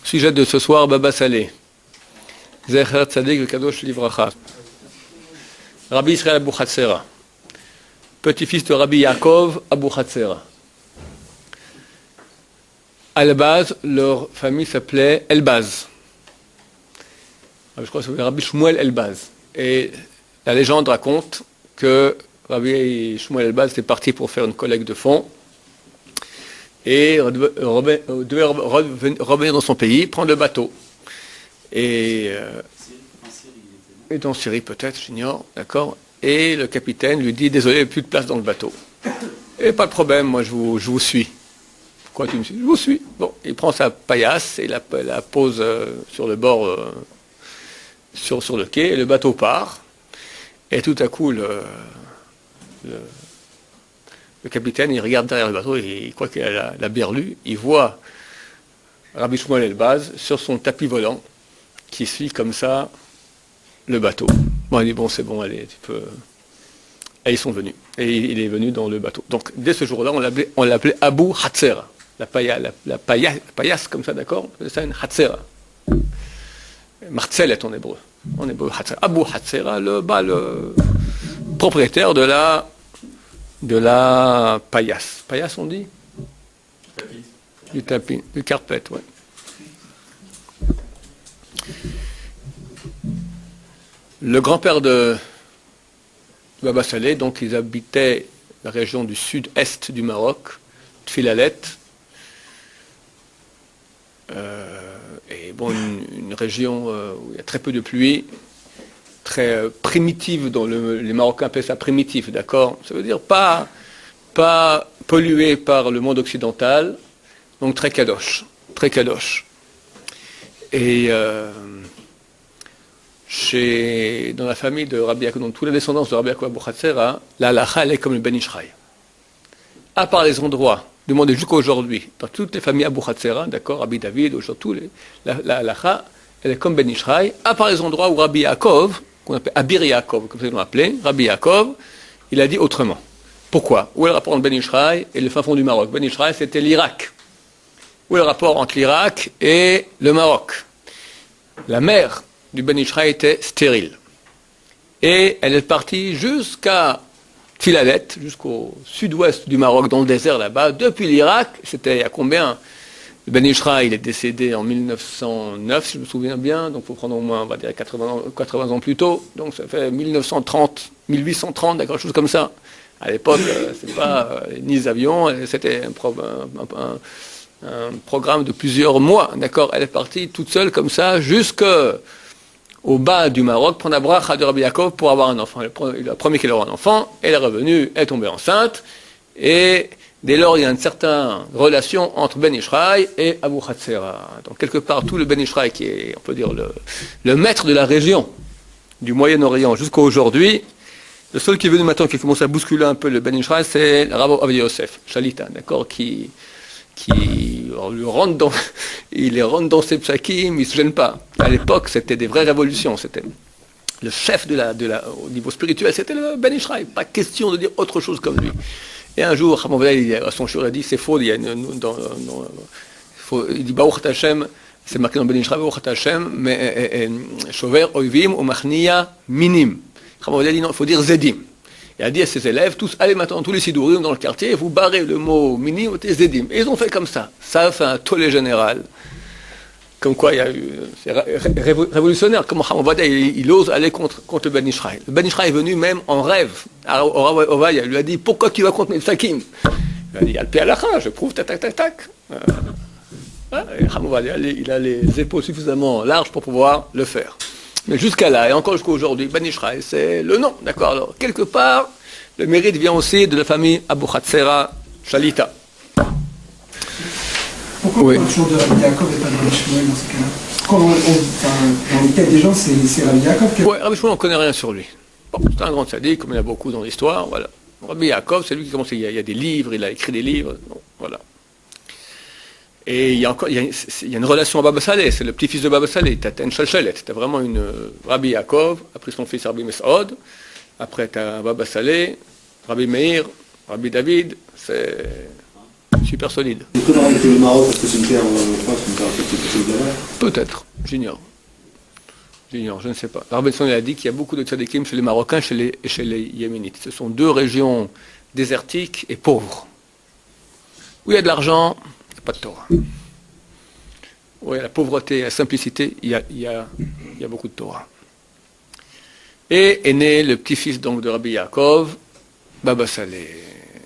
Sujet de ce soir, Baba Saleh. Zecher Tzadik V'Kadosh Livracha. Rabbi Israël Abou Hatzera, petit-fils de Rabbi Yaakov Abou Hatzera. À la base, leur famille s'appelait Elbaz. Je crois que c'est Rabbi Shmuel Elbaz. Et la légende raconte que Rabbi Shmuel Elbaz était parti pour faire une collecte de fonds et devait revenir dans son pays, prendre le bateau. Et en Syrie peut-être, j'ignore, d'accord. Et le capitaine lui dit, désolé, il n'y a plus de place dans le bateau. Et pas de problème, moi je vous suis. Pourquoi tu me suis? Je vous suis. Bon, il prend sa paillasse et la pose sur le bord, sur le quai, et le bateau part. Et tout à coup, le capitaine, il regarde derrière le bateau, et il croit qu'il a la berlue, il voit Rabbi Shmuel Elbaz sur son tapis volant, qui suit comme ça le bateau. Bon, il dit, bon, c'est bon, allez, tu peux... Et ils sont venus. Et il est venu dans le bateau. Donc, dès ce jour-là, on l'appelait Abou Hatzera. La paillasse, comme ça, d'accord? C'est une Hatzera. Martzelet en hébreu. En hébreu, Hatzera. Abou Hatzera, le propriétaire de la paillasse. Paillasse, on dit? Du tapis, du carpet, ouais. Le grand-père de Baba Saleh, donc ils habitaient la région du sud-est du Maroc, Tfilalet, et bon, une région où il y a très peu de pluie, très primitive, dont les Marocains appellent ça primitif, d'accord? Ça veut dire pas pollué par le monde occidental, donc très kadosh, très kadosh. Et dans la famille de Rabbi Yaakov, donc tous les descendants de Rabbi Yaakov Abou Hatzera, la halakha, elle est comme le Ben Ishraï. À part les endroits, du monde jusqu'à aujourd'hui, dans toutes les familles Abou Hatzera, d'accord, Rabbi David, aujourd'hui, la halakha, elle est comme Ben Ishraï, à part les endroits où Rabbi Yaakov, qu'on appelle Abir Yaakov, comme ça ils l'ont appelé, Rabbi Yaakov, il a dit autrement. Pourquoi? Où est le rapport entre Ben Ishraï et le fin fond du Maroc? Ben Ishraï, c'était l'Irak. Où est le rapport entre l'Irak et le Maroc? La mer du Ben Ishraï était stérile. Et elle est partie jusqu'à Tfilalet, jusqu'au sud-ouest du Maroc, dans le désert là-bas, depuis l'Irak. C'était il y a combien? Le Ben Ishraï, il est décédé en 1909, si je me souviens bien, donc il faut prendre au moins, on va dire, 80 ans plus tôt. Donc ça fait 1930, 1830, quelque chose comme ça. À l'époque, c'est pas ni les avions, c'était un programme de plusieurs mois, d'accord? Elle est partie toute seule comme ça, jusqu'au bas du Maroc, prendre la bracha de Rabbi Yaakov pour avoir un enfant. Il a promis qu'elle aurait un enfant, elle est revenue, elle est tombée enceinte, et dès lors, il y a une certaine relation entre Ben Ishraï et Abou Hatzera. Donc quelque part, tout le Ben Ishraï, qui est, on peut dire, le maître de la région du Moyen-Orient jusqu'à aujourd'hui, le seul qui est venu maintenant, qui commence à bousculer un peu le Ben Ishraï, c'est le Rav Ovadia Yosef, Shalita, d'accord, qui il les rentre dans ses psakim, il ne se gêne pas. À l'époque, c'était des vraies révolutions. C'était le chef au niveau spirituel, c'était le Ben Ishraï. Pas question de dire autre chose comme lui. Et un jour, à son jour, il a dit, c'est faux, il dit, Baruch Hashem, c'est marqué dans Ben Ishraï, Baruch Hashem, mais Shover Oivim ou Machnia Minim. Il a dit, non, il faut dire Zedim. Il a dit à ses élèves, tous, allez maintenant, tous les sidourim dans le quartier, vous barrez le mot mini ou zedim. Et ils ont fait comme ça. Ça a fait un tollé général. Comme quoi, il y a eu, c'est révolutionnaire. Comme Mohammed il ose aller contre le Ben Ishraï. Le Ben Ishraï est venu même en rêve. Ovadia lui a dit, pourquoi tu vas contre mes psakim? Il a dit, al pi halakha, je prouve, tac, tac, tac, tac. Il a les épaules suffisamment larges pour pouvoir le faire. Mais jusqu'à là, et encore jusqu'à aujourd'hui, Ben Ishraï, c'est le nom, d'accord? Alors, quelque part, le mérite vient aussi de la famille Abou Hatzera Shalita. Pourquoi on parle toujours de Rabbi Yaakov et pas de Rabbi Shmuel dans ce cas-là? Dans les têtes des gens, c'est Rabbi Yaakov qui... Oui, Rabbi Shmuel, on ne connaît rien sur lui. Bon, c'est un grand sadique, comme il y en a beaucoup dans l'histoire, voilà. Rabbi Yaakov, c'est lui qui commence, il y a des livres, il a écrit des livres, bon, voilà. Et il y a une relation à Baba Saleh, c'est le petit-fils de Baba Saleh, Taten Shalchelet. C'était vraiment une Rabbi Yaakov, après son fils Rabbi Mesaod, après t'as Baba Saleh, Rabbi Meir, Rabbi David, c'est super solide. C'est comment avec le Maroc, parce que c'est une terre, je crois, c'est une terre c'est quelque chose de vrai. Peut-être, j'ignore. J'ignore, je ne sais pas. Rabbi Tzon a dit qu'il y a beaucoup de tzadikim chez les Marocains et chez les Yéménites. Ce sont deux régions désertiques et pauvres. Où il y a de l'argent, il n'y a pas de Torah. Où il y a la pauvreté et la simplicité, il y a beaucoup de Torah. Et est né le petit-fils donc de Rabbi Yaakov, Baba Saleh,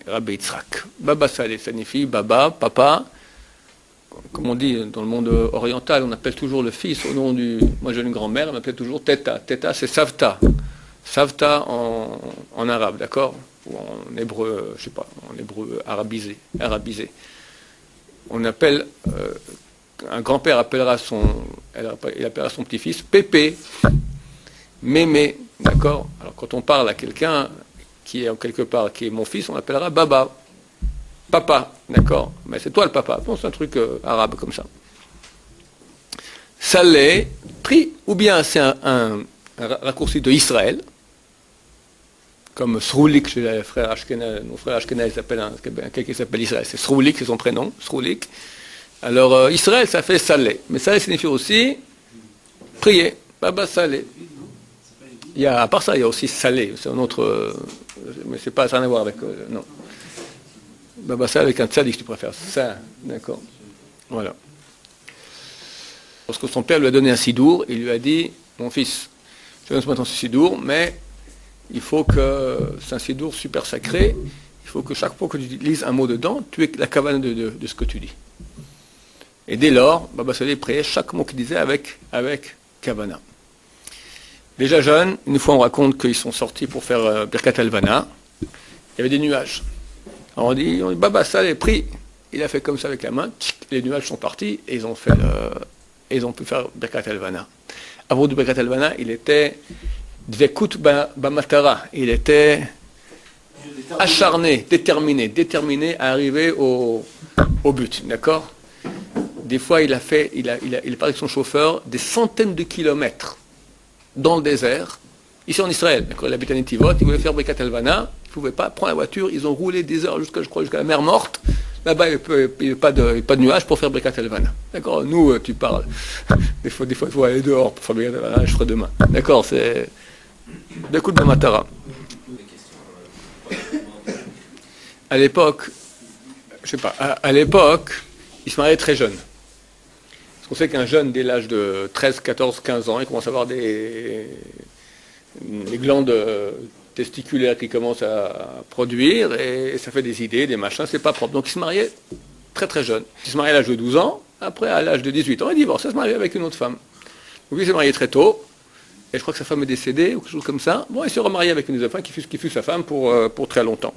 Rabbi Yitzhak. Baba Saleh signifie Baba, papa. Comme on dit dans le monde oriental, on appelle toujours le fils au nom du... Moi j'ai une grand-mère, elle m'appelait toujours Teta. Teta c'est Savta. Savta en arabe, d'accord? Ou en hébreu, je sais pas, en hébreu arabisé. On appelle... un grand-père appellera il appellera son petit-fils Pépé, Mémé, d'accord? Alors quand on parle à quelqu'un qui est en quelque part, qui est mon fils, on l'appellera Baba. Papa, d'accord? Mais c'est toi le papa. Bon, c'est un truc arabe comme ça. Saleh, pris, ou bien c'est un raccourci de Israël, comme Sroulik chez les frères Ashkenaz. Nos frères Ashkenaz s'appellent quelqu'un qui s'appelle Israël. C'est Sroulik, c'est son prénom, Sroulik. Alors Israël, ça fait Saleh. Mais Saleh signifie aussi prier. Baba Saleh. À part ça, il y a aussi Saleh. C'est un autre. Mais c'est pas ça à voir avec. Non. Baba Saleh avec un tzadik, si tu préfères. Ça, d'accord. Voilà. Lorsque son père lui a donné un sidour, il lui a dit, mon fils, je donne maintenant ce sidour, mais il faut que c'est un sidour super sacré, il faut que chaque fois que tu lises un mot dedans, tu aies la kavana de ce que tu dis. Et dès lors, Baba Saleh priait chaque mot qu'il disait avec kavana. Déjà jeunes, une fois on raconte qu'ils sont sortis pour faire Birkat Alvana, il y avait des nuages. Alors on dit Baba Saleh prie. Il a fait comme ça avec la main, les nuages sont partis et ils ont pu faire Birkat Alvana. Avant de Birkat Alvana, il était Dvekut Bamatara, il était acharné, déterminé à arriver au but, d'accord? Des fois, il a parlé avec son chauffeur des centaines de kilomètres dans le désert, ici en Israël. Quand il habitait à Netivot, il voulait faire Birkat Alvana, il ne pouvait pas prendre la voiture, ils ont roulé des heures jusqu'à la mer morte. Là-bas, il n'y a pas de nuages pour faire Birkat Alvana. D'accord? Nous, tu parles. Des fois, il faut aller dehors pour faire Birkat Alvana, je ferai demain. D'accord? C'est Bekut Bamatara. À l'époque, je sais pas, à l'époque, il se mariait très jeune. Parce qu'on sait qu'un jeune, dès l'âge de 13, 14, 15 ans, il commence à avoir des glandes testiculaires qui commencent à produire, et ça fait des idées, des machins, c'est pas propre. Donc il se mariait très très jeune. Il se mariait à l'âge de 12 ans, après à l'âge de 18 ans, il divorce, il se mariait avec une autre femme. Donc il s'est marié très tôt, et je crois que sa femme est décédée, ou quelque chose comme ça. Bon, il s'est remarié avec une autre femme qui fut sa femme pour très longtemps.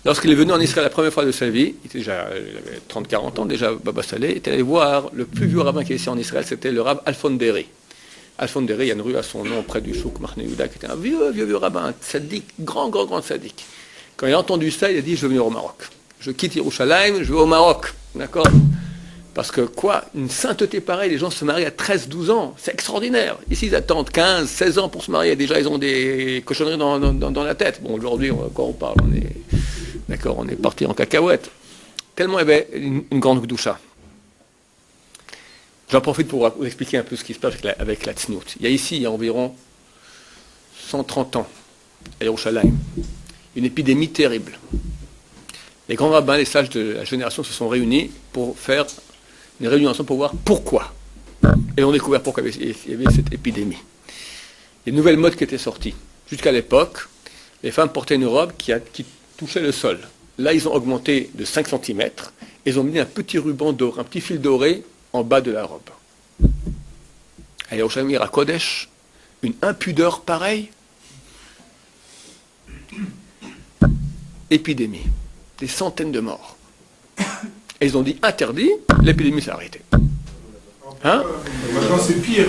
Lorsqu'il est venu en Israël la première fois de sa vie, il avait 30-40 ans déjà, Baba Saleh, il était allé voir le plus vieux rabbin qui est ici en Israël, c'était le rabbin Alfon Deri. Alfon Deri, il y a une rue à son nom près du souk Mahne Yehuda, qui était un vieux rabbin, un tzaddik, grand tzaddik. Quand il a entendu ça, il a dit, je veux venir au Maroc. Je quitte Yerushalayim, je vais au Maroc. D'accord? Parce que quoi? Une sainteté pareille, les gens se marient à 13-12 ans, c'est extraordinaire. Ici, ils attendent 15-16 ans pour se marier. Déjà, ils ont des cochonneries dans la tête. Bon, aujourd'hui, quand on parle, on est parti en cacahuète. Tellement il y avait une grande gdoucha. J'en profite pour vous expliquer un peu ce qui se passe avec la tznout. Il y a environ 130 ans, à Yerushalayim, une épidémie terrible. Les grands rabbins, les sages de la génération se sont réunis pour faire une réunion ensemble pour voir pourquoi. Et on a découvert pourquoi il y avait cette épidémie. Les nouvelles modes qui étaient sorties. Jusqu'à l'époque, les femmes portaient une robe qui touchait le sol. Là, ils ont augmenté de 5 cm. Ils ont mis un petit ruban doré, un petit fil doré en bas de la robe. À Yerushalayim, à Kodesh, une impudeur pareille. Épidémie. Des centaines de morts. Et ils ont dit interdit, l'épidémie s'est arrêtée. Hein? Maintenant c'est pire.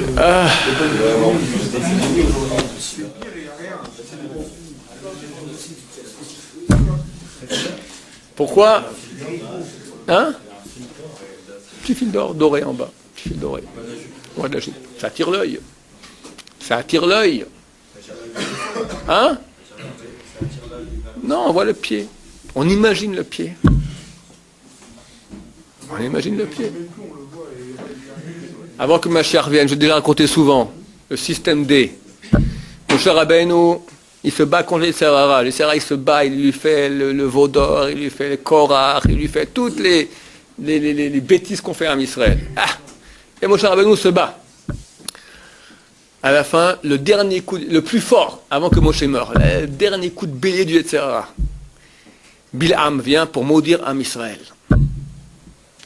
Pourquoi? Hein? Petit fil d'or doré en bas. Petit fil doré. Ouais, ça attire l'œil. Ça attire l'œil. Hein? Non, on voit le pied. On imagine le pied. On imagine le pied. Avant que Mashiach vienne, j'ai déjà raconté souvent, le système D. Moshe Rabbeinu, il se bat contre les Serara. Les Serara, il se bat, il lui fait le veau d'or, il lui fait le Korach, il lui fait toutes les bêtises qu'on fait en Israël. Ah, et Moshe Rabbeinu se bat. À la fin, le dernier coup, le plus fort, avant que Moshe meure, le dernier coup de bélier du Yetzirah. Bil'am vient pour maudire Am Israël.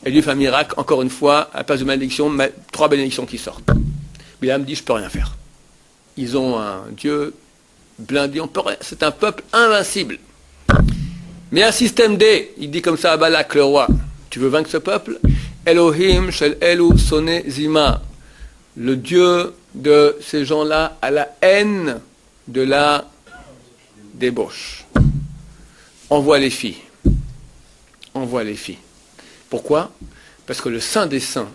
Et lui fait un miracle, encore une fois, à la place de malédiction, 3 bénédictions qui sortent. Bil'am dit, je peux rien faire. Ils ont un Dieu blindé, on peut rien. C'est un peuple invincible. Mais un système D, il dit comme ça à Balak, le roi, tu veux vaincre ce peuple? Elohim shel Elu Sone Zima. Le Dieu de ces gens-là a la haine de la débauche. Envoie les filles. Envoie les filles. Pourquoi? Parce que le saint des saints,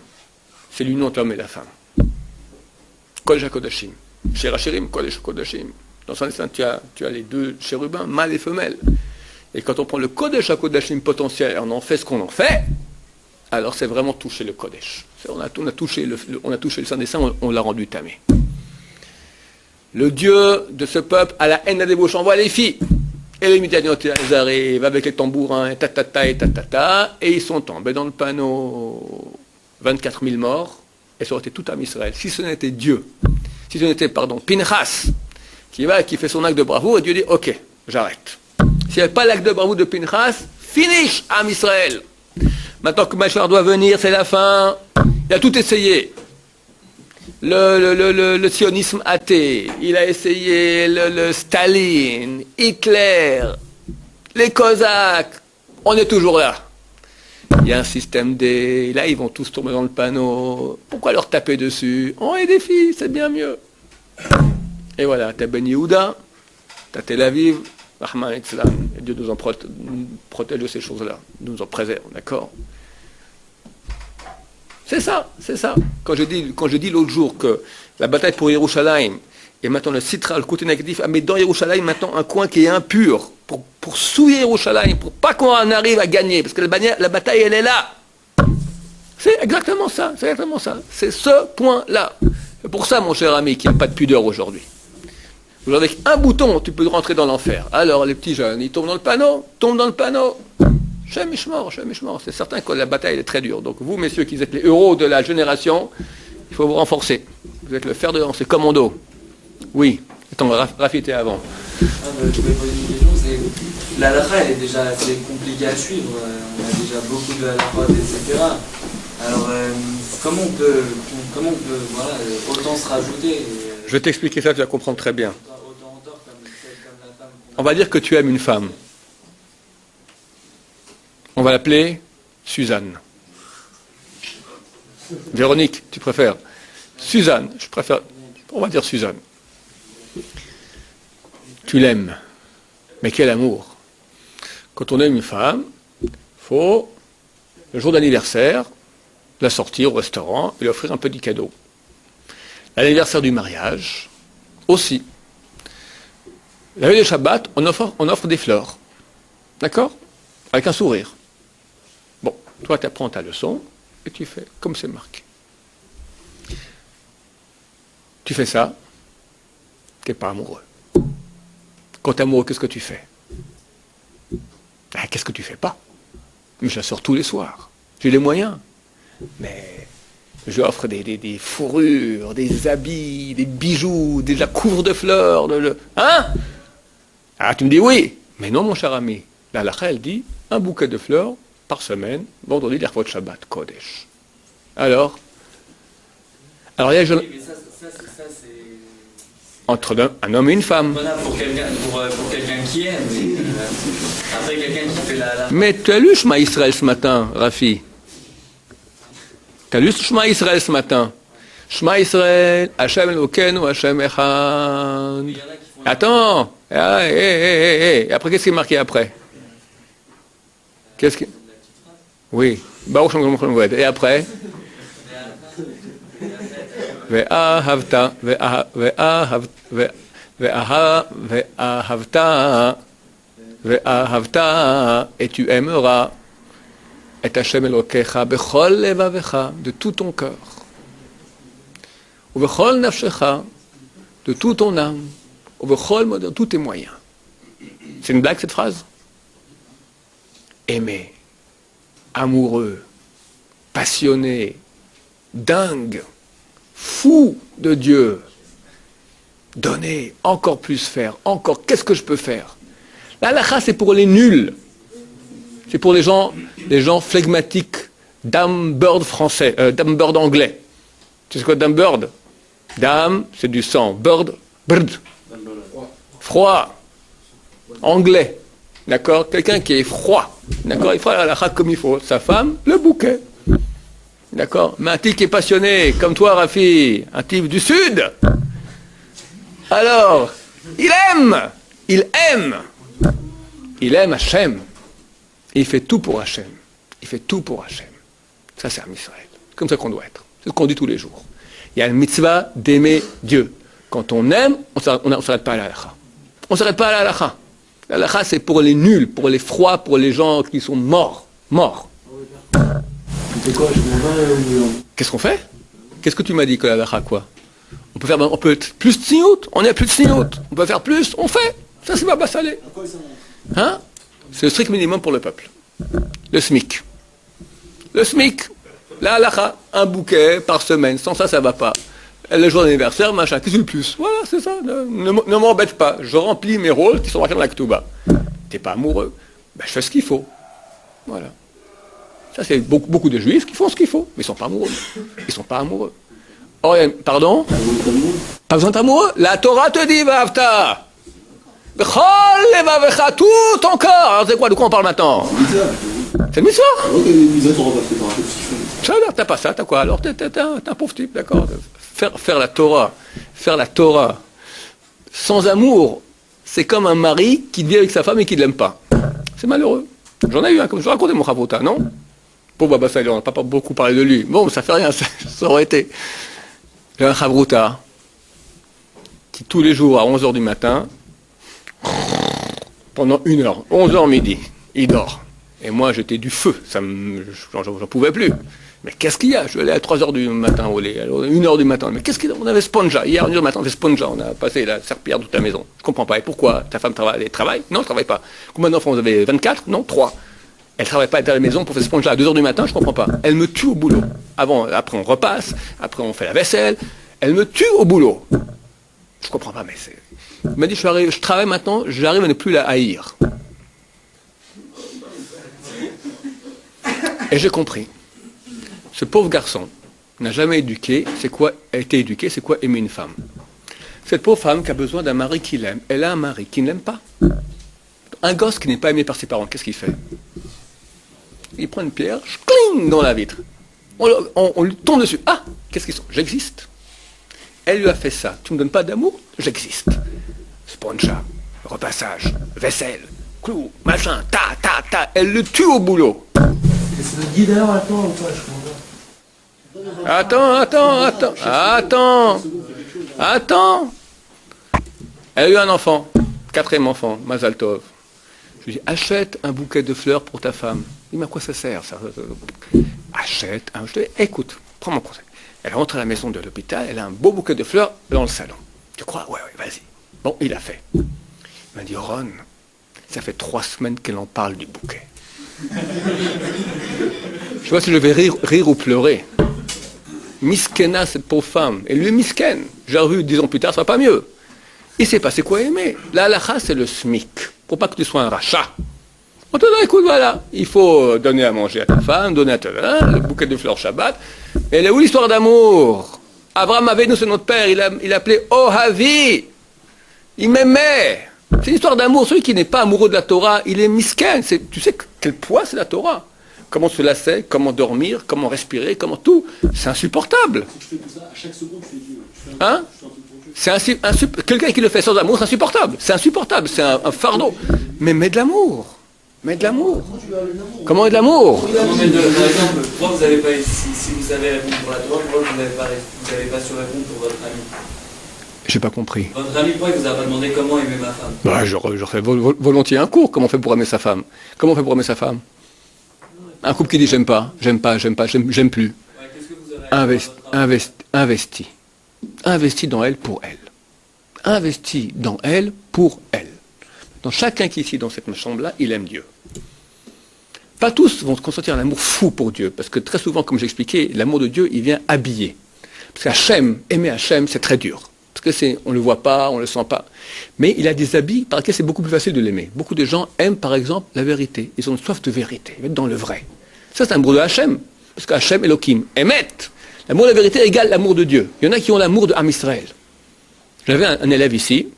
c'est l'union entre l'homme et la femme. Kodesh HaKodashim. Shirachirim, Kodesh HaKodashim. Dans le saint des saints, tu as les 2 chérubins, mâle et femelle. Et quand on prend le Kodesh HaKodashim potentiel et on en fait ce qu'on en fait, alors c'est vraiment toucher le Kodesh. On a touché le saint des saints, on l'a rendu tamé. Le Dieu de ce peuple a la haine de la débauche, envoie les filles. Et les Midianites, ils arrivent avec les tambourins, et tatata, et ils sont tombés dans le panneau. 24 000 morts, et ça aurait été tout à Israël. Si ce n'était Dieu, si ce n'était, Pinchas, qui fait son acte de bravoure, et Dieu dit, ok, j'arrête. S'il n'y avait pas l'acte de bravoure de Pinchas, finish à Israël. Maintenant que Mashiach doit venir, c'est la fin. Il a tout essayé. Le sionisme athée, il a essayé le Staline, Hitler, les Cosaques, on est toujours là. Il y a un système D, là ils vont tous tomber dans le panneau. Pourquoi leur taper dessus? On est des filles, c'est bien mieux. Et voilà, t'as Ben Yehuda, t'as Tel Aviv, Rahman Etzlan, et Dieu nous en protège de ces choses-là, nous en préserve, d'accord? C'est ça, c'est ça. Quand je dis l'autre jour que la bataille pour Yerushalayim, et maintenant le Sitra, le côté négatif, mais dans Yerushalayim maintenant un coin qui est impur, pour souiller Yerushalayim, pour pas qu'on en arrive à gagner, parce que la bataille elle est là. C'est exactement ça, c'est exactement ça. C'est ce point-là. C'est pour ça, mon cher ami, qu'il n'y a pas de pudeur aujourd'hui. Aujourd'hui, avec un bouton, tu peux rentrer dans l'enfer. Alors les petits jeunes, ils tombent dans le panneau. Shem Ishmor. C'est certain que la bataille est très dure. Donc vous, messieurs, qui êtes les héros de la génération, il faut vous renforcer. Vous êtes le fer de lance, c'est commando. Oui. Attends, Rafi était avant. Je voulais poser une question, c'est la halakha, elle est déjà assez compliquée à suivre. On a déjà beaucoup de halakha, etc. Alors, comment on peut voilà, autant se rajouter Je vais t'expliquer ça, tu vas comprendre très bien. Autant en tort comme la femme. On va dire que tu aimes une femme. On va l'appeler Suzanne. Véronique, tu préfères? Suzanne, je préfère. On va dire Suzanne. Tu l'aimes. Mais quel amour. Quand on aime une femme, il faut, le jour d'anniversaire, la sortir au restaurant et lui offrir un petit cadeau. L'anniversaire du mariage, aussi. La veille de Shabbat, on offre des fleurs. D'accord? Avec un sourire. Bon, toi, tu apprends ta leçon et tu fais comme c'est marqué. Tu fais ça, tu n'es pas amoureux. Quand tu es amoureux, qu'est-ce que tu fais? Qu'est-ce que tu fais pas? Mais je la sors tous les soirs. J'ai les moyens. Mais je lui offre des fourrures, des habits, des bijoux, des couvre de fleurs. Hein? Ah, tu me dis oui. Mais non, mon cher ami. La halakha, elle dit un bouquet de fleurs par semaine, vendredi, l'Erfot Shabbat, Kodesh. Alors, il y a Oui, mais ça c'est... entre un homme et une femme. Voilà, pour quelqu'un qui aime. Après, quelqu'un qui fait la... Mais tu as lu Shema Israël ce matin, Rafi? Tu as lu Shema Israël ce matin? Shema Israël, Hashem Elokeinu, Hashem Echad. Attends! Et après, qu'est-ce qui est marqué après? Qu'est-ce qui... Oui. Baruch Shem Shem Shem Shem. Et après? Ve'ahavta, et tu aimeras et Hashem Elokecha bechol levavecha, de tout ton cœur. Uvechol nafshecha, de toute ton âme, Uvechol, de tous tes moyens. C'est une blague cette phrase? Aimer, amoureux, passionné, dingue, fou de Dieu, donner, encore plus faire, encore, qu'est-ce que je peux faire? La halakha, c'est pour les nuls. C'est pour les gens flegmatiques, dame bird français, dame bird anglais. Tu sais quoi, dame bird? Dame, c'est du sang. Bird, bird. Froid. Anglais. D'accord? Quelqu'un qui est froid. D'accord? Il fera la halakha comme il faut. Sa femme, le bouquet. D'accord? Mais un type qui est passionné, comme toi, Rafi, un type du Sud. Alors, il aime Hachem. Et il fait tout pour Hachem. Ça, c'est un Israël. C'est comme ça qu'on doit être. C'est ce qu'on dit tous les jours. Il y a une mitzvah d'aimer Dieu. Quand on aime, on ne s'arrête pas à la halakha. On ne s'arrête pas à la halakha. La halakha, c'est pour les nuls, pour les froids, pour les gens qui sont morts. Qu'est-ce qu'on fait? Qu'est-ce que tu m'as dit que la halakha, quoi? On peut être plus de sniout, on est plus de sniout. On peut faire plus, on fait. Ça, c'est pas salé. Hein? C'est le strict minimum pour le peuple. Le SMIC. La halakha, un bouquet par semaine. Sans ça, ça va pas. Le jour d'anniversaire, machin. Qu'est-ce que le plus? Voilà, c'est ça. Ne m'embête pas. Je remplis mes rôles qui sont marqués dans la Ketouba. T'es pas amoureux? Ben, je fais ce qu'il faut. Voilà. Ça, c'est beaucoup de juifs qui font ce qu'il faut. Mais ils sont pas amoureux. Oh, pardon? Pas besoin d'être amoureux. La Torah te dit, Vavta. Tout ton corps. Alors, c'est quoi? De quoi on parle maintenant? C'est le mitzvah. Ça, alors, t'as pas ça, t'as quoi? Alors, t'es un pauvre type, d'accord? Faire la Torah sans amour, c'est comme un mari qui vit avec sa femme et qui ne l'aime pas. C'est malheureux. J'en ai eu un, comme je racontais mon Chavruta, non? Pauvre Baba Saïd, on n'a pas beaucoup parlé de lui. Bon, ça fait rien, ça aurait été. J'ai un Chavruta qui, tous les jours, à 11h du matin, pendant 1h, 11h midi, il dort. Et moi, j'étais du feu, j'en pouvais plus. Mais qu'est-ce qu'il y a? Je vais aller à 3h du matin au lait, alors 1h du matin. Mais qu'est-ce qu'il y a? On avait Sponja. Hier, 1h du matin, on avait Sponja. On a passé la serpillière de toute la maison. Je comprends pas. Et pourquoi? Ta femme travaille? Non, elle travaille pas. Combien d'enfants vous avez? 24? Non, 3. Elle travaille pas à la maison pour faire Sponja à 2h du matin, je comprends pas. Elle me tue au boulot. Après on repasse, après on fait la vaisselle. Elle me tue au boulot. Je comprends pas, mais c'est... Il m'a dit, je travaille maintenant, j'arrive à ne plus la haïr. Et j'ai compris. Ce pauvre garçon n'a jamais été éduqué, c'est quoi aimer une femme? Cette pauvre femme qui a besoin d'un mari qui l'aime, elle a un mari qui ne l'aime pas. Un gosse qui n'est pas aimé par ses parents, qu'est-ce qu'il fait? Il prend une pierre, cling dans la vitre. On lui tombe dessus. Ah, qu'est-ce qu'ils sont? J'existe. Elle lui a fait ça. Tu ne me donnes pas d'amour? J'existe. Sponja, repassage, vaisselle, clou, machin, ta. Elle le tue au boulot. Et c'est notre guide d'ailleurs, attends, ou pas, je comprends. Attends. Elle a eu un enfant, 4e enfant, Mazal Tov. Je lui dis, achète un bouquet de fleurs pour ta femme. Il dit, mais à quoi ça sert ça? Achète un. Je dis, écoute, prends mon conseil. Elle rentre à la maison de l'hôpital, elle a un beau bouquet de fleurs dans le salon. Tu crois? Ouais, vas-y. Bon, il a fait. Il m'a dit, Ron, ça fait 3 semaines qu'elle en parle du bouquet. Je sais pas si je vais rire ou pleurer. Miskena, cette pauvre femme. Et lui, misken. J'ai revu 10 ans plus tard, ça va pas mieux. Il s'est passé quoi aimer? La halakha, c'est le SMIC. Pour pas que tu sois un rachat. On te dit, écoute, voilà, il faut donner à manger à ta femme, donner à ta le bouquet de fleurs Shabbat. Et elle est où l'histoire d'amour? Abraham avait nous, c'est notre père, il appelait Ohavi. Il m'aimait. C'est une histoire d'amour. Celui qui n'est pas amoureux de la Torah, il est misken. Tu sais quel poids c'est la Torah? Comment se lasser, comment dormir, comment respirer, comment tout. C'est insupportable. Je fais tout ça, à chaque seconde, tu fais Dieu. Hein? Quelqu'un qui le fait sans amour, c'est insupportable. C'est un fardeau. Mais mets de l'amour. Comment de l'amour? Par exemple, pourquoi vous n'avez pas, si vous savez répondre pour la Torah, pourquoi vous n'avez pas su répondre pour votre ami? J'ai pas compris. Votre ami, pourquoi il vous a pas demandé comment aimer ma femme? Bah, je refais volontiers un cours. Comment on fait pour aimer sa femme? Un couple qui dit j'aime plus. Ouais, qu'est-ce que vous aurez Investi. Investis dans elle pour elle. Investis dans elle pour elle. Dans chacun qui est ici dans cette chambre-là, il aime Dieu. Pas tous vont consentir un amour fou pour Dieu, parce que très souvent, comme j'expliquais, l'amour de Dieu, il vient habiller. Parce qu'Hachem, aimer Hachem, c'est très dur. Parce que on ne le voit pas, on ne le sent pas. Mais il a des habits par lesquels c'est beaucoup plus facile de l'aimer. Beaucoup de gens aiment, par exemple, la vérité. Ils ont une soif de vérité, ils veulent être dans le vrai. Ça, c'est un amour de Hachem. Parce qu'Hachem, Elohim, Emet. L'amour de la vérité égale l'amour de Dieu. Il y en a qui ont l'amour de Am Israël. J'avais un élève ici,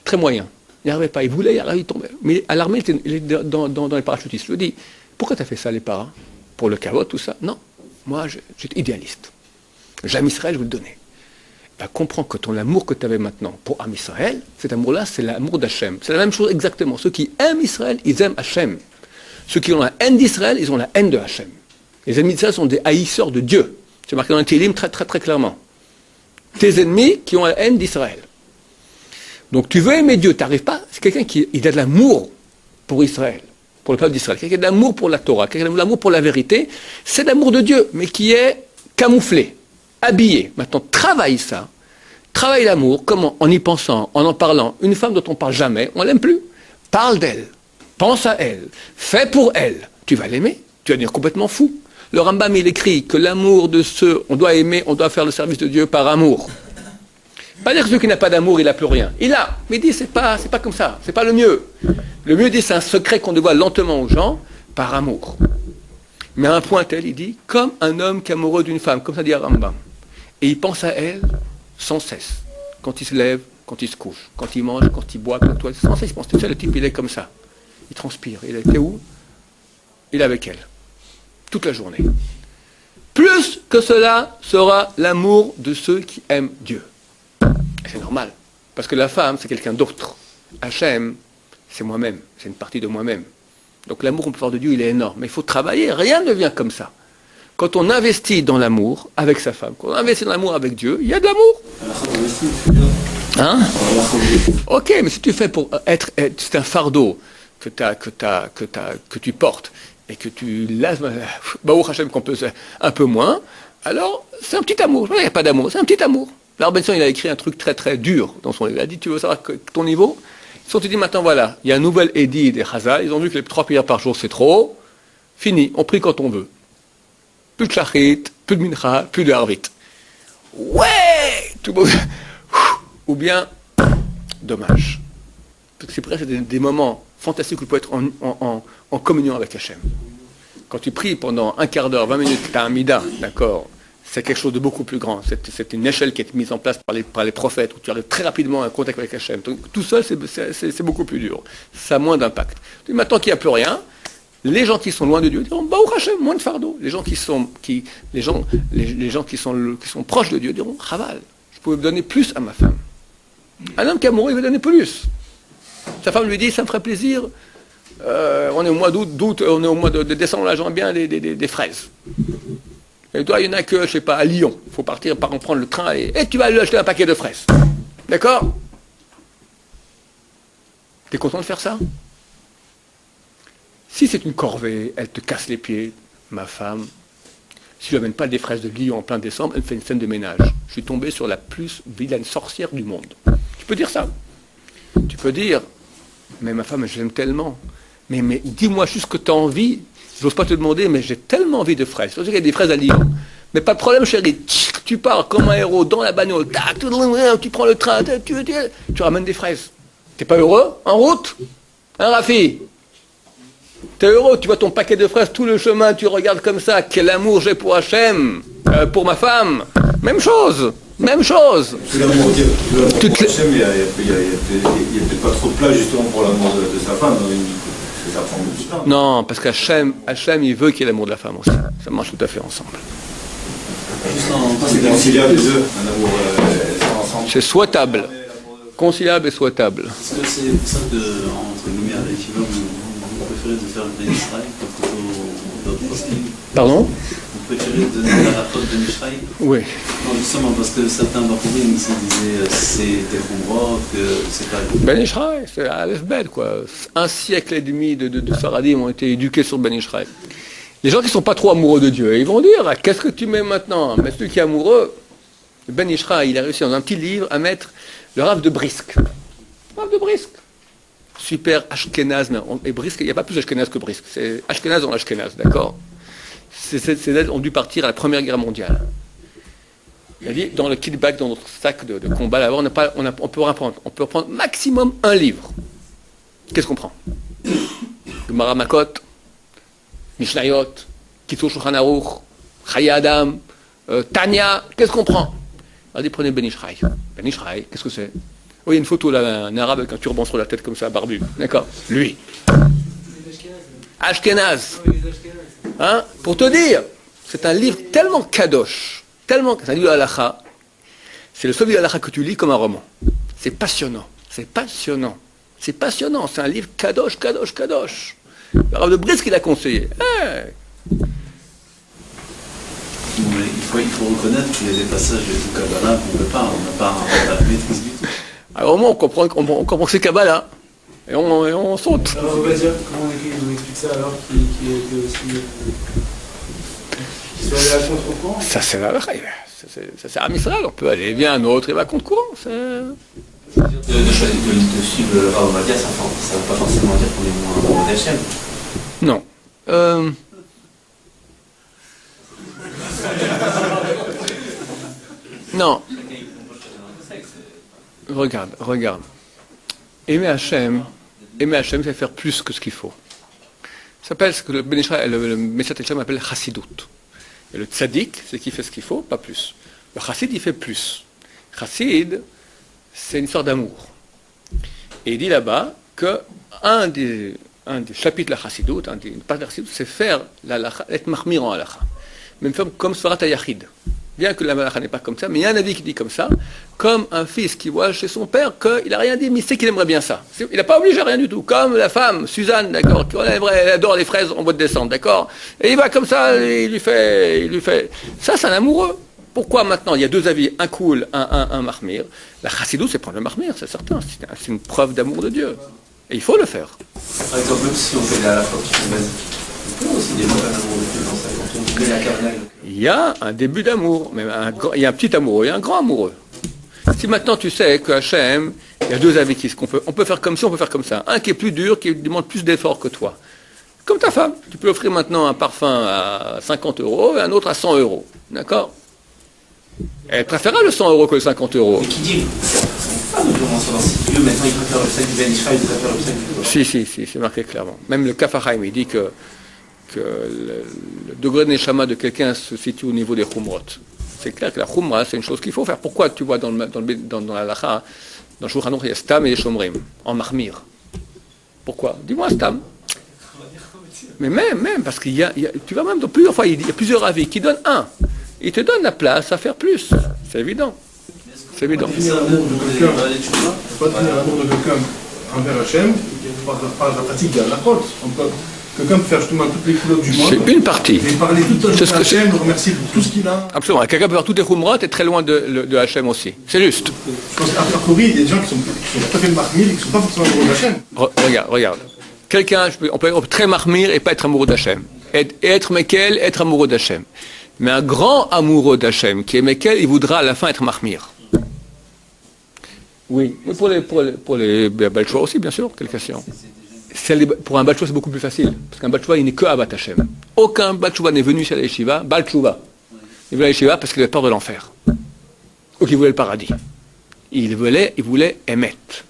très moyen. Il n'y arrivait pas, il voulait y arriver, il tombait. Mais à l'armée, il était dans les parachutistes. Je lui dis, pourquoi tu as fait ça, les paras? Pour le caveau, tout ça? Non, moi, j'étais idéaliste. J'aime Israël, je veux le donner. Ben, comprends que ton amour que tu avais maintenant pour Am Israël, cet amour-là, c'est l'amour d'Hachem. C'est la même chose exactement. Ceux qui aiment Israël, ils aiment Hachem. Ceux qui ont la haine d'Israël, ils ont la haine de Hachem. Les ennemis d'Israël sont des haïsseurs de Dieu. C'est marqué dans le Télim très, très, très clairement. Tes ennemis qui ont la haine d'Israël. Donc tu veux aimer Dieu, tu n'arrives pas. C'est quelqu'un qui a de l'amour pour Israël, pour le peuple d'Israël. Quelqu'un qui a de l'amour pour la Torah, quelqu'un qui a de l'amour pour la vérité. C'est l'amour de Dieu, mais qui est camouflé, habillé. Maintenant, travaille ça. Travaille l'amour. Comment? En y pensant, en parlant. Une femme dont on ne parle jamais, on ne l'aime plus. Parle d'elle. Pense à elle. Fais pour elle. Tu vas l'aimer. Tu vas devenir complètement fou. Le Rambam, il écrit que l'amour de ceux, on doit aimer, on doit faire le service de Dieu par amour. Pas dire que celui qui n'a pas d'amour, il n'a plus rien. Il a. Mais il dit, c'est pas comme ça. C'est pas le mieux. Le mieux, dit, c'est un secret qu'on dévoile lentement aux gens, par amour. Mais à un point tel, il dit, comme un homme qui est amoureux d'une femme, comme ça dit Rambam. Et il pense à elle sans cesse. Quand il se lève, quand il se couche, quand il mange, quand il boit, quand il sans cesse, il pense. Tu sais, le type, il est comme ça. Il transpire. Il était où? Il est avec elle. Toute la journée. Plus que cela sera l'amour de ceux qui aiment Dieu. Et c'est normal. Parce que la femme, c'est quelqu'un d'autre. Hachem, c'est moi-même. C'est une partie de moi-même. Donc l'amour qu'on peut avoir de Dieu, il est énorme. Mais il faut travailler. Rien ne vient comme ça. Quand on investit dans l'amour avec sa femme, quand on investit dans l'amour avec Dieu, il y a de l'amour. Hein? Ok, mais si tu fais pour être c'est un fardeau que tu portes, et que tu laisses, Baruch Hashem qu'on peut un peu moins, alors c'est un petit amour. Il n'y a pas d'amour, c'est un petit amour. Alors Benson, il a écrit un truc très très dur dans son livre. Il a dit, tu veux savoir ton niveau? Si on te dit maintenant, voilà, il y a un nouvel édit des Chazal, ils ont vu que les 3 prières par jour c'est trop, fini, on prie quand on veut. Plus de shachrit, plus de mincha, plus de harvit. Ouais, tout le monde. Ou bien, dommage. C'est presque des moments fantastiques où tu peux être en communion avec Hachem. Quand tu pries pendant un quart d'heure, 20 minutes, tu as un mida, d'accord, c'est quelque chose de beaucoup plus grand. C'est une échelle qui est mise en place par les prophètes, où tu arrives très rapidement à un contact avec Hachem. Donc, tout seul, c'est beaucoup plus dur. Ça a moins d'impact. Maintenant qu'il n'y a plus rien, les gens qui sont loin de Dieu diront, bah, Hachem, moins de fardeau. Les gens qui sont proches de Dieu diront, Chaval, je pouvais donner plus à ma femme. Un homme qui est amoureux, il veut donner plus. Sa femme lui dit, ça me ferait plaisir, on est au mois d'août, on est au mois de décembre, là j'aimerais bien des fraises. Et toi, il n'y en a que, je ne sais pas, à Lyon. Il faut partir, prendre le train et tu vas lui acheter un paquet de fraises. D'accord? T'es content de faire ça? Si c'est une corvée, elle te casse les pieds, ma femme, si je n'amène pas des fraises de Lyon en plein décembre, elle fait une scène de ménage. Je suis tombé sur la plus vilaine sorcière du monde. Tu peux dire ça? Tu peux dire, mais ma femme, je l'aime tellement. Mais dis-moi juste que tu as envie. Je n'ose pas te demander, mais j'ai tellement envie de fraises. Je sais qu'il y a des fraises à Lyon. Mais pas de problème, chérie. Tu pars comme un héros dans la bagnole. Tu prends le train. Tu ramènes des fraises. T'es pas heureux? En route? Hein, Rafi? T'es heureux? Tu vois ton paquet de fraises tout le chemin. Tu regardes comme ça. Quel amour j'ai pour Hachem. Pour ma femme. Même chose. Même chose. Il n'y a peut-être pas trop de place justement pour l'amour de sa femme. Ça prend beaucoup de temps. Non, parce qu'Hachem, il veut qu'il y ait l'amour de la femme aussi. Ça marche tout à fait ensemble. C'est conciliable les deux, un amour ensemble. C'est souhaitable. Conciliable et souhaitable. Est-ce que c'est pour ça que, entre guillemets, avec Yvan, vous préférez de faire le Ben Israël plutôt d'autres posting? Pardon? Vous préférez donner la faute de Mishraï? Oui. Non, justement, parce que certains Bachorim ici disaient c'est des Khumra, que c'est pas... Ben Israël, c'est Aleph Bet, quoi. 1 siècle et demi de Faradim ont été éduqués sur Ben Israël. Les gens qui ne sont pas trop amoureux de Dieu, ils vont dire, qu'est-ce que tu mets maintenant? Mais celui qui est amoureux, Le Ben Ishra, il a réussi dans un petit livre à mettre le Rav de Brisk. Rav de Brisk. Super Ashkenaz, et Brisk, il n'y a pas plus Ashkenaz que Brisk. C'est Ashkenaz dans l'Ashkenaz, d'accord? Ces aides ont dû partir à la Première Guerre mondiale. Il a dit, dans le kit-bag, dans notre sac de combat, là-bas, on peut prendre maximum un livre. Qu'est-ce qu'on prend? Gemara Makot, Mishnayot, Kitzur Shulchan Aruch, Chaye Adam, Tanya, qu'est-ce qu'on prend? Il a dit, prenez Ben Ishraï. Ben Ishraï, qu'est-ce que c'est? Oh, il y a une photo là, un arabe avec un turban sur la tête comme ça, barbu. D'accord? Lui. Ashkenaz. Hein? Pour te dire, c'est un livre tellement kadosh, tellement, c'est un livre de halakha. C'est le seul livre de halakha que tu lis comme un roman. C'est passionnant. C'est passionnant. C'est passionnant. C'est un livre kadosh, kadosh, kadosh. Le Rav de Brisk, il a conseillé. Il faut reconnaître qu'il y a des passages du Kabbalah qu'on ne peut pas, on n'a pas la maîtrise du tout. Alors au moins, on comprend que c'est Kabbalah. Et on saute. Alors, on va dire, comment on explique ça alors, qui était aussi. Qui soit allé à contre-courant? Ça, c'est la ça, c'est Am Israël. On peut aller, vient un autre, il va à contre-courant. De suivre le Rav Ovadia, ça ne veut pas forcément dire qu'on est moins d'Hachem. Non. Non. Regarde. Aimer Hachem, c'est faire plus que ce qu'il faut. Ça s'appelle ce que le Messat Hachem appelle chassidut. Et le tzaddik, c'est qu'il fait ce qu'il faut, pas plus. Le chassid, il fait plus. Chassid, c'est une histoire d'amour. Et il dit là-bas que un des chapitres de la chassidut, une partie de la chassidut, c'est faire l'halakha, être mahmir en halakha. Même comme Svarat HaYachid. Bien que la halakha n'est pas comme ça, mais il y a un avis qui dit comme ça, comme un fils qui voit chez son père qu'il n'a rien dit, mais il sait qu'il aimerait bien ça. Il n'a pas obligé à rien du tout. Comme la femme, Suzanne, d'accord, elle adore les fraises en bois de descente, d'accord, et il va comme ça, il lui fait. Ça, c'est un amoureux. Pourquoi maintenant il y a deux avis, un cool, un mahmir? La chassidut, c'est prendre le mahmir, c'est certain. C'est une preuve d'amour de Dieu. Et il faut le faire. Par exemple, même si on fait des halachot qui sont basiques, on peut aussi développer un amour de Dieu dans ça, quand on connaît la Kavanah. Il y a un début d'amour, mais il y a un petit amoureux, il y a un grand amoureux. Si maintenant tu sais que Hachem, il y a deux avis on peut faire comme ci, on peut faire comme ça. Un qui est plus dur, qui demande plus d'efforts que toi. Comme ta femme. Tu peux offrir maintenant un parfum à 50 € et un autre à 100 €. D'accord? Elle préférera le 100 € que le 50 €. Mais qui dit, pas de comment savoir si Dieu maintenant il préfère le sac du Ben Ishraï, il préfère le sac du Si, c'est marqué clairement. Même le Kaf HaChaim, il dit que le degré de Neshama de quelqu'un se situe au niveau des Khumrot. C'est clair que la Khumra, c'est une chose qu'il faut faire. Pourquoi tu vois dans la Lacha, dans le Shulchan Aruch, il y a Stam et les Shomrim, en Mahmir? Pourquoi? Dis-moi Stam. Mais même, parce qu'il y a, tu vois même, dans plusieurs fois, il y a plusieurs avis qui donnent un. Il te donne la place à faire plus. C'est évident. C'est évident. On ne peut pas tenir l'amour de quelqu'un envers Hachem par la pratique de la halachot. Quelqu'un peut faire justement toutes les couleurs du monde. C'est une partie. Et parler tout le temps de Hachem, le remercier pour tout ce qu'il a. Absolument. Quelqu'un peut faire toutes les khumrot et très loin de Hachem aussi. C'est juste. Je pense qu'à priori, il y a des gens qui sont tout à fait mahmir et qui ne sont pas forcément amoureux d'Hachem. Regarde. Quelqu'un, on peut être très mahmir et pas être amoureux d'Hachem. Et être mekel, être amoureux d'Hachem. Mais un grand amoureux d'Hachem, qui est mekel, il voudra à la fin être mahmir. Oui. Mais pour les Balchois aussi, bien sûr, quelle question. Pour un Balchois, c'est beaucoup plus facile. Parce qu'un Balchois, il n'est que Abat Hachem. Aucun Balchois n'est venu chez la Yeshiva, Balchoua. Il voulait la Yeshiva parce qu'il avait peur de l'enfer. Ou qu'il voulait le paradis. Il voulait émettre.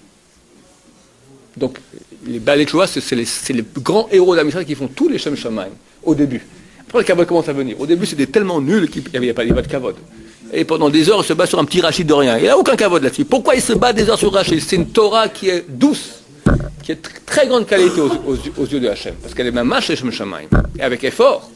Donc, les Balchois, c'est les grands héros d'Amisraël qui font tous les Shem Shamaim, au début. Après, le Kavod commence à venir. Au début, c'était tellement nul qu'il n'y avait pas de Kavod. Et pendant des heures, il se bat sur un petit rachid de rien. Il n'a aucun Kavod là-dessus. Pourquoi il se bat des heures sur rachid? C'est une Torah qui est douce, qui est très grande qualité aux yeux de Hachem. Parce qu'elle est même mâche, Shem Shamaim. Et avec effort.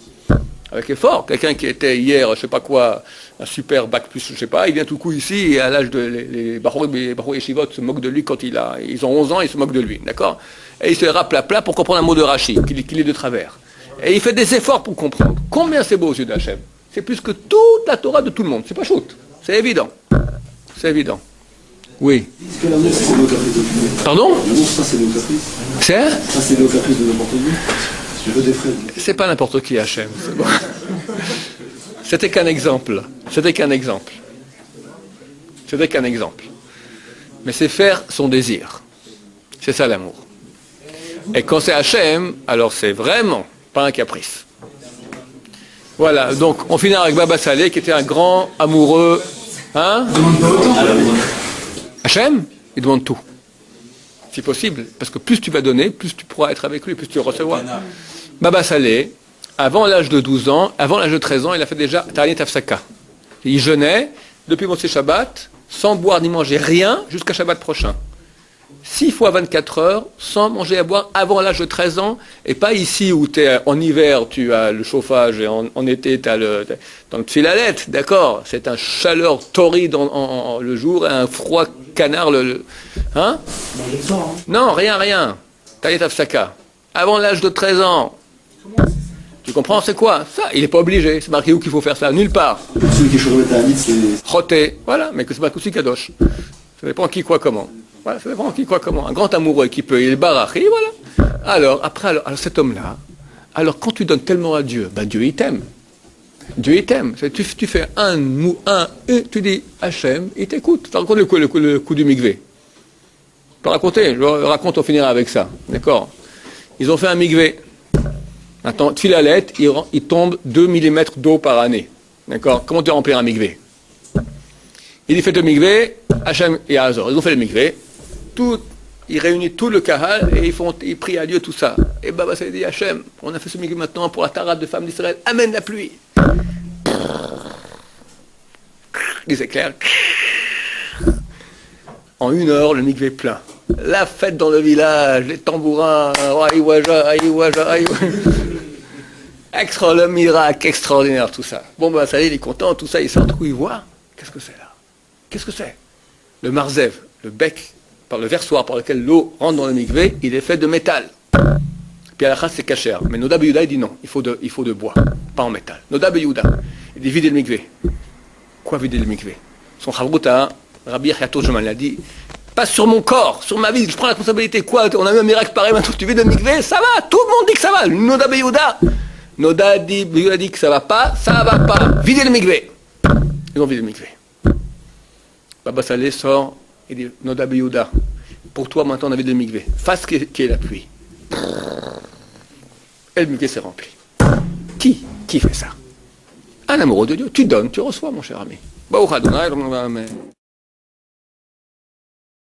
Quelqu'un qui était hier, je sais pas quoi, un super bac plus, je sais pas, il vient tout coup ici, et à l'âge de les Bahou Yeshivot se moquent de lui quand ils ont 11 ans, ils se moquent de lui, d'accord? Et il se rappe la plat pour comprendre un mot de Rashi, qu'il est de travers. Et il fait des efforts pour comprendre. Combien c'est beau aux yeux d'Hachem? C'est plus que toute la Torah de tout le monde. C'est pas shoot. C'est évident. C'est évident. Oui. Est-ce que l'amour, c'est le caprice de tout le monde? Pardon? L'amour, ça, c'est le caprice. C'est? Ça, c'est le caprice de n'importe qui. Je veux des frères. C'est pas n'importe qui Hachem. C'est bon. C'était qu'un exemple. C'est qu'un exemple. Mais c'est faire son désir. C'est ça l'amour. Et quand c'est Hachem, alors c'est vraiment pas un caprice. Voilà, donc on finit avec Baba Saleh qui était un grand amoureux. Hein? Hachem, il demande tout. Si possible, parce que plus tu vas donner, plus tu pourras être avec lui, plus tu recevoir. Baba Saleh, avant l'âge de 12 ans, avant l'âge de 13 ans, il a fait déjà Ta'anit Afsaka. Il jeûnait depuis Motzei Shabbat, sans boire ni manger rien, jusqu'à Shabbat prochain. 6 fois 24 heures, sans manger et à boire, avant l'âge de 13 ans, et pas ici où en hiver, tu as le chauffage, et en été, tu as dans le tfilalet, d'accord? C'est un chaleur torride le jour, et un froid canard hein? Non, rien. Ta'anit Afsaka. Avant l'âge de 13 ans. Tu comprends, c'est quoi? Ça, il n'est pas obligé. C'est marqué où qu'il faut faire ça? Nulle part. Celui qui est Shourbet Ta'anit, c'est... Choté, voilà, mais que c'est pas aussi Kadosh. Ça dépend qui, quoi, comment. Voilà, ça dépend qui, quoi, comment. Un grand amoureux qui peut, il est barachi, voilà. Alors, cet homme-là, alors quand tu donnes tellement à Dieu, ben Dieu il t'aime. Dieu il t'aime. Tu fais tu dis Hachem, il t'écoute. Tu racontes le coup du mikvé. Je peux raconter, je raconte, on finira avec ça. D'accord? Ils ont fait un mikvé. Maintenant, Tfilalet, il tombe 2 mm d'eau par année. D'accord? Comment tu remplis un mikvé? Il fait le mikvé, Hachem et Azor. Ils ont fait le mikvé. Ils réunissent tout le kahal et ils prient à Dieu tout ça. Et Baba Saleh dit Hachem, on a fait ce mikvé maintenant pour la tarade de femmes d'Israël. Amène la pluie. Il s'éclaire. En 1 heure, le mikvé est plein. La fête dans le village, les tambourins, aïwaja. Le miracle extraordinaire, tout ça. Bon, bah, ça y est, il est content, tout ça, il sort, il voit. Qu'est-ce que c'est là? Qu'est-ce que c'est? Le marzev, le bec, le versoir par lequel l'eau rentre dans le mikvé, il est fait de métal. Puis à la chasse, c'est cachère. Mais Noda Beyouda, il dit non, il faut de bois, pas en métal. Noda Beyouda, il dit vider le mikvé. Quoi vider le mikvé? Son chavruta, Rabbi Yachia Tourgeman l'a dit, pas sur mon corps, sur ma vie, je prends la responsabilité. Quoi? On a eu un miracle pareil, maintenant tu vides le mikvé, ça va, tout le monde dit que ça va. Noda Beyouda. Noda dit que ça va pas. Videz le mikvé. Ils ont vidé le mikvé. Baba Saleh sort, il dit Noda Beyouda, pour toi maintenant on a vidé le mikvé. Face qui est la pluie. Et le mikvé s'est rempli. Qui fait ça? Un amoureux de Dieu. Tu donnes, tu reçois, mon cher ami. Baruch Adonai.